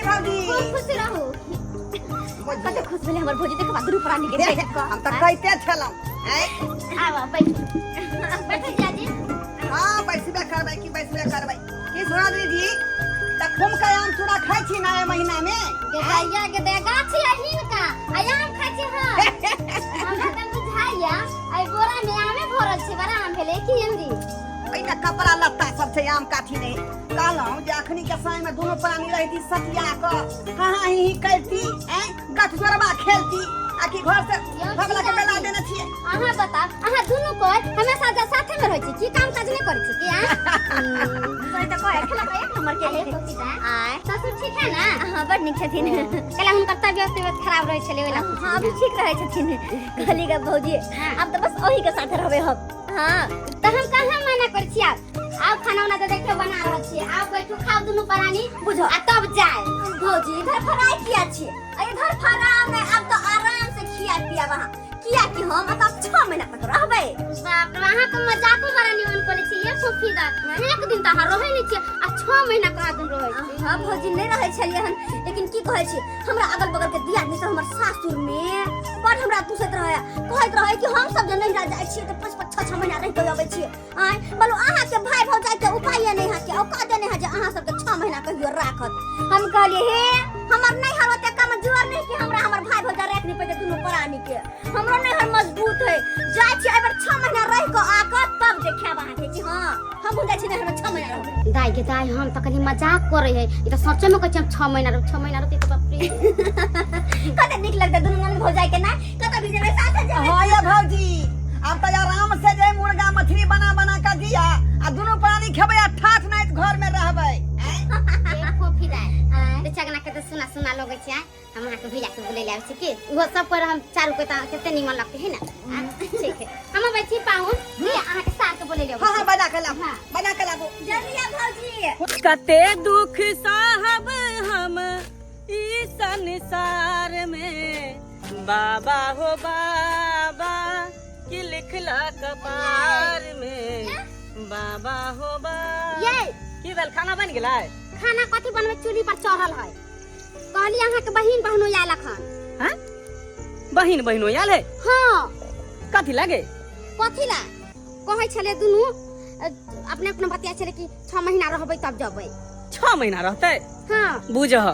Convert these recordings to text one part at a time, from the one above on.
की भाभी खुश रहो। कते खुश भेले हमर भौजी देखबा दुरु प्राणी के देख के हम त कहते छलौ हैं आवा बैठ जाजी। हां बैसबे करबै की सुनादी जी तखम का आम चूड़ा खाइ छी ना ए महीना में देखाइया के दे गाछी अहिन का आम खाइ छी। हां हमरा त बुझाइया आई बोरा में आमे भरल छी बड़ा आम भेले की हिंदी एना कपड़ा लत्ता सब छै आम काठी नहीं कहलौ जे अखनी के समय में दोनों प्राणी रहती सतिया क कहां ही करती हैं गठजोरबा खेलती आकि घर से भगला के बेला देने छिए। अहाँ बता अहाँ दुनु को हमेशा साथे में रहै छी की काम काज नहीं करै छी की हां तो कहे खेला एक नंबर के है आय ससुर ठीक है ना। हां बड़ निक छथिन कला हुनकर तबियत खराब रहै छले ओला। हां अभी ठीक रहै छथिन कहली ग भौजी अब तो बस ओही के साथ रहबे हम। हां त हम कहां मना कर छी आप खाना उना तो देखे बना रहल छी आप बैठो खाओ दुनु प्राणी बुझो आ तब जाए भौजी इधर फराई किया छी इधर फराई में अब तो आराम से खिया पिया वहां किया कि हम अब 6 महीना तक रहबे। बाप रे वहां तो मजाको बड़ा निमन करे छी ये फुफीदा एक दिन त रहै नै छी आ 6 महीना कहा दिन रहै छी। हां भौजी नै रहै छलिए हन लेकिन की कहै छी हमरा अगल बगल के दियादनी सब हमर सासुर में पर हमरा पूछत रहै कहत रहै कि हम सब जे नैहरा जाय छी त 5-5 6 महीना रह के आबै छी आय बोलो अहाँ के भाई भौजाई के उपाय नै है के औकात नै है जे अहाँ सब के 6 महीना कहियो राखत। हम कहलिए हे हमर नै हरते कम जोर नै कि हमरा हमर भाई भौजाई राख नै पड़े दुनु प्राणी के हमरो नै हर मजबूत है जाय छी एबर 6 महीना रह के आकर तब देखाब अहाँ के कि हां हम बुझै छी नै हम 6 महीना रहब दाई के दाई हम त कनी मजाक करे है ई त सच्चे में कहै छी 6 महीना रहते त बाप रे कते निक लगता दुनु मन भौजाई के ना कते भी जेबै साथे जेबै। हां ये भौजी अब तो आराम से जे मुर्गा मछली बना के दिया आ दोनों प्राणी खेबै आ ठाठ नाइत घर में रहबै एक फोफी दाई ते चगना के त सुना लगे छै हम अहाँ के भैया के बोले ले आबै छी की वो सब पर हम चारू के त केते निमन लगते है ना ठीक है हम बैठी पाऊं ये अहाँ के साथ के बोले ले। हां बना के लाबो जल्दी आ भौजी कते दुख साहब हम ई संसार में बाबा हो बाबा कि लिखला कपार में बाबा हो बाबा ये की भेल खाना बन गेलै खाना कथि बनबे चूल्ही पर चढ़ल है कहली अहाँ के बहिन बहनो आयल अखन। हैं बहिन बहनो आयल है हां कथि लागे कथि ला कहै छले दुनु अपने अपने बतिया छले कि 6 महीना रहबै तब जबै 6 महीना रहते। हां बुझह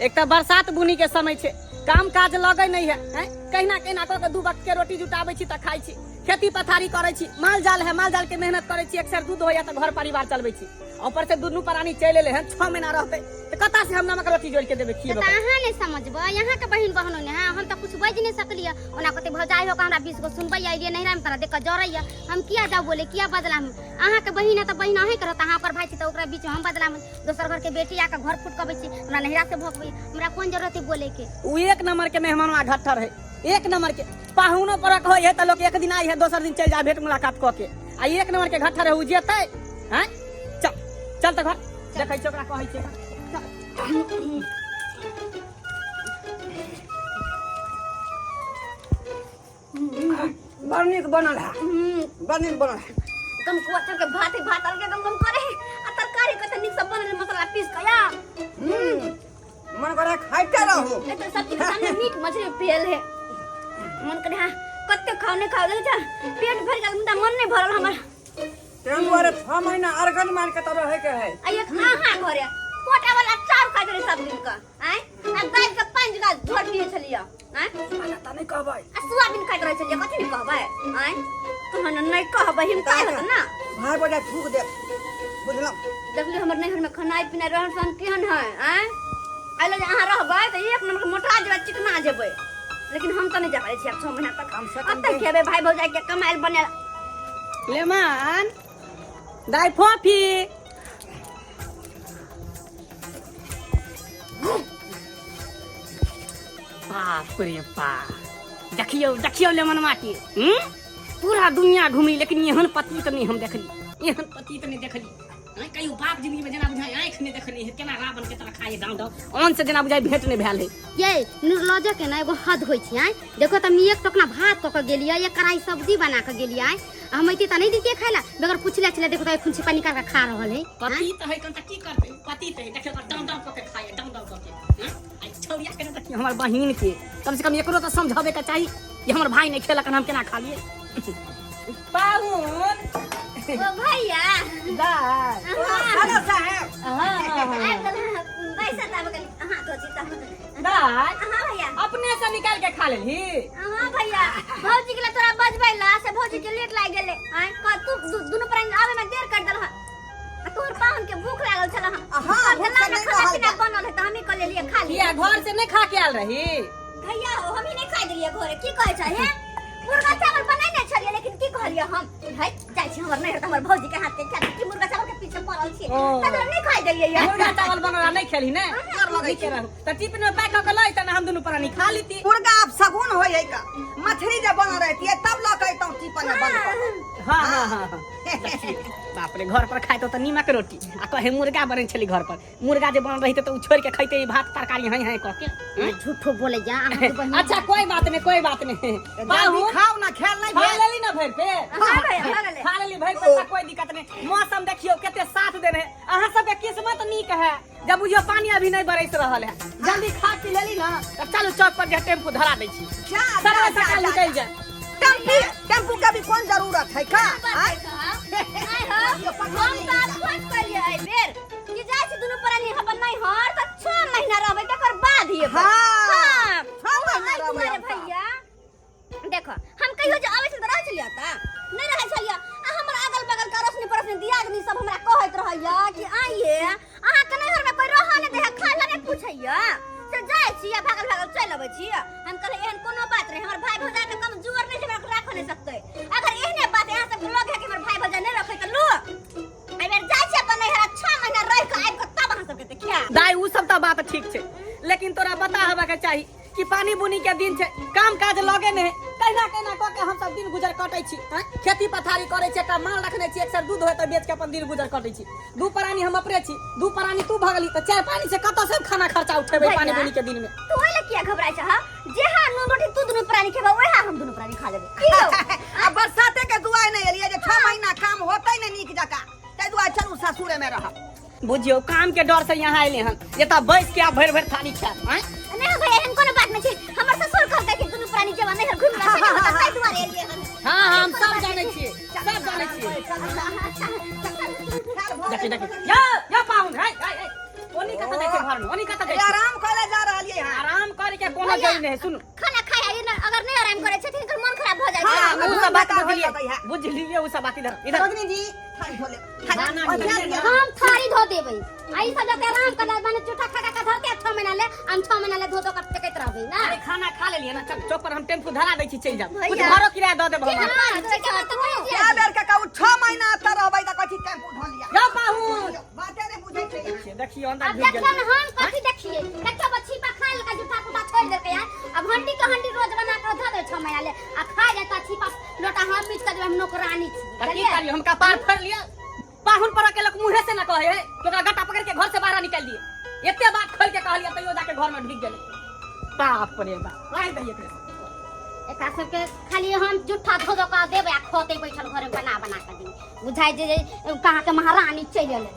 एक त बरसात बुनी के समय छे काम काज लगे नहीं है कहिना क के 2 वक्त के रोटी जुटाबै छी त खाइ छी खेती पथारी करे छी माल जाल के मेहनत करे छी एक सर दूध होया त घर परिवार चलबै छी ऊपर से दुनु प्राणी चले ले हैं 6 महीना रहते त कता से हम नमक रोटी जोड़ के देबे खिएबे त अहाँ नै समझबै यहाँ के बहिन बहनो ने हम त कुछ बज नै सकलिए ओना कते भौजाई हो के हमरा 20 गो सुनबै आइडिया नैहरा में तरा देख के जरैया हम किया जाऊ बोले किया बदला अहाँ के बहिन त बहिन अहीं करत अहाँ ओकर भाई छी त ओकरा बीच में हम बदला दोसर घर के बेटी आके घर फुटकबै छी हमरा नैहरा से भोगबै हमरा कोन जरूरत है बोले के उ एक नंबर के मेहमानवा घट्ठर है एक नंबर के पाहुनो परक होय है त लोग एक दिन आई है दोसर दिन चल जा भेंट मुलाकात क के आ एक नंबर के घट्ठर है उ जेतै हैं चल त घर देखै छ ओकरा कहै छै बर्निक बनल है एकदम क्वार्टर के भात अलगे गम करे आ तरकारी कते निक सब बनल मसाला पीस के या मन करे खाइते रहू ए तो सब्जी के सामने मीट मछली फेल है मन करे हां कते खाओ नहीं खाओ जा पेट भर गल मुदा मन नहीं भरल हमर तेन दुआरे 6 महीना अर्गन मार के तब रहे के है आ एक हां घरे कोटा वाला चार खा करे सब दिन का हैं आ दाल के 5 गाल झोर दिए छलिया हैं माना त नहीं कहबै आ सोयाबीन खाइत रहे छलिया कथि नहीं कहबै हैं तहन नहीं कहबै हम काय होत ना भाई बजा थूक दे बुझलौ देखली हमर नैहर में खाना पीना रहन सन केहन है हैं आइले जे अहाँ रहबै त एक नंबर के मोटा जेबै चिकना जेबै लेकिन हम त नहीं जा पारे छी 6 महीना तक कम से कम कते खेबे भाई भौजाई के कमाइल बने लेमान दाई फोफी बाप रे बाप देखियो लेमन माटी पूरा दुनिया घूमी लेकिन एहन पति त नहीं हम देखली एहन पति त नहीं देखली कहियो बाप जिंदगी में जना बुझाई आंख नहीं देखली है केना रावण के तरह खाए दांव अन से जना बुझाई भेंट नहीं भेल है ये निर्लज्जा के ना एगो हद होई छै देखो त मी एक टोकना भात क के गेलिया एक कढ़ाई सब्जी बना के गेलिया हम इते त नहीं दितिए खाइला बगैर पूछले चले देखो त खुंची पानी का खा रहल है पति त है कन त की करते पति त है देखो दम क के खाए दम क के कि हमार बहिन के कम से कम एकरो तो समझावे के चाहिए कि हमर भाई नहीं खेलक हम केना खा लिए पाहुन ओ भैया दाई हेलो साहब पैसा तब गली हां तो जीता दाई हां भैया अपने से निकाल के खा लेली हां भैया भौजी के लिए तोरा बजबैला से भौजी के लेट लाग गेले आय क तू दोनों प्राणी आवे में देर कर देल ह तोर पाहुन के भूख लागल छल हाँ, भूख से नहीं खाना रहल पीना बनल है त हमी क लेलिए खा लिए किया घर से नहीं खा के आल रही भैया हो हमी नहीं खा देलिए घरे की कहै छै हे मुर्गा चावल बनाई नहीं छलिए लेकिन की कहलिए हम है जाय छी हमर नहीं हमर भौजी के हाथ के खा की मुर्गा चावल के पीछे पड़ल छी त नहीं खा देलिए यार मुर्गा चावल बनला नहीं खेली ने डर लगे के रहू त टिफिन में पैक क लै त हम दोनों प्राणी खा लेती मुर्गा आप सगुन होय है का मछली जब बन रहती है तब ला कहता हूं टिफिन में बंद हाँ हाँ हाँ हाँ बाप रे घर पर खाए तो नीमक रोटी आ कहे मुर्गा बने छली घर पर मुर्गा जे बन रही तो उ छोड़ के खैते भात तरकारी है कह के झूठो बोले जा अच्छा कोई बात नहीं बाबू खाओ ना खेल नहीं खा भेल लेली ना भर पे हां भैया खा ले खा लेली भर पे कोई दिक्कत नहीं मौसम देखियो केते साथ देने अहां सब के किस्मत नीक है जब बुझियो पानी अभी नहीं बरस रहल है जल्दी खा पी लेली ना त चलो चौक पर जे टेम्पू धरा दै छी सवेरे सकाल निकल जाए टेम्पू का भी कौन जरूरत है का हम बात खोज करिए आई बेर कि जाय छी दुनु प्राणी अपन नहीं हर त 6 महीना रहबै तकर बाद ही हां 6 महीना रहबै भैया देखो हम कहियो जे आबै छी त रह चलिया त नहीं रह चलिया आ हमर अगल बगल का रोशनी पड़ोसनी दियादनी सब हमरा कहैत रहैया कि आइए अहाँ के नहीं घर में कोई रह नहीं दे खा ला नहीं पूछैया से जाय छी या भागल भागल चल आबै छी हम कहले एहन कोनो बात नहीं हमर भाई भौजा के कम जुवर नहीं हमरा राख नहीं सकते अगर एहने बात यहाँ सब लोग है कि हमर भाई भौजा नहीं रखे त लो आई बेर जाय छी अपन नहीं 6 महीना रह के आइब के तब अहाँ सब के देखिया दाई उ सब त बात ठीक छे लेकिन तोरा बता हवा के चाहिए कि पानी बुनी के दिन छे काम काज लगे नहीं कहना क के हम सब दिन गुजर कटै छी खेती पथारी करे छे का माल रखने छी एक सर दूध होय त बेच के अपन दिन गुजर कटै छी दू प्राणी हम अपने छी दू प्राणी तू भगली त चाय पानी से कत से खाना खर्चा उठेबे पानी बुनी के दिन में तू ओले किया घबराय छ ह जेहा नून रोटी तू दुनु प्राणी खेबा ओहा हम दुनु प्राणी खा लेबे की हो अब बरसाते के दुआई नहीं एलिए जे 6 महीना काम होतै नहीं नीक जका तै दुआई चलू ससुरे में रह बुझियो काम के डर से यहाँ आइले हन ये त बैठ के भर भर थाली खा नहीं भाई एहन कोनो बात नहीं छै हमर ससुर कहते कि दुनु प्राणी जवान नहीं घुम रहा है त तै दुआरे एलिए हम हां हम सब जाने छिए देखी या पाउन है ओनी कत देखे घर में ओनी कत देखे आराम करे जा रहलिए हां आराम करे के कोनो जरूरी नहीं सुन खाना खाया अगर नहीं आराम करे छथिन त मन खराब हो जाय छै हां उ सब बात बुझ लिए उ सब बात इधर रजनी जी थाली धो ले हम थारी धो देबै आई सब के आराम करना बने चूठा खा खा धरते 6 महीना ले हम 6 महीना ले धो धो करते कहत रहबै ना अरे खाना खा लेलिए ना चौक पर हम टेम्पू धरा दै छी चल जा कुछ घरो किराया द देब हम क्या बेर का 6 महीना त रहबै त कथि टेम्पू धो लिया जा पाहू बाते नहीं बुझै छै देखियो अंदर अब घुस गेल देखन हम कथि देखिए देखो बच्ची पा खाल का जूठा कुटा छोड़ देलकै यार अब हंडी का हंडी रोज बना के धो दे 6 महीना ले आ खा जाता छिपा लोटा हम बीच कर हम नौकरानी छी की करियो हम कपार फाड़ लिया पाहुन पर के लोग मुंह से ना कहे कि ओकरा गट्टा पकड़ के घर से बाहर निकाल दिए एते बात खोल के कहलिए तइयो जाके घर में ढिक गेले बाप रे बाप लाइ दैए एकरा सबके खाली हम जूठा धो धो का देबै आ खोते बैठल घरे बना बना के दी बुझाइ जे कहां के महारानी चलि गेलै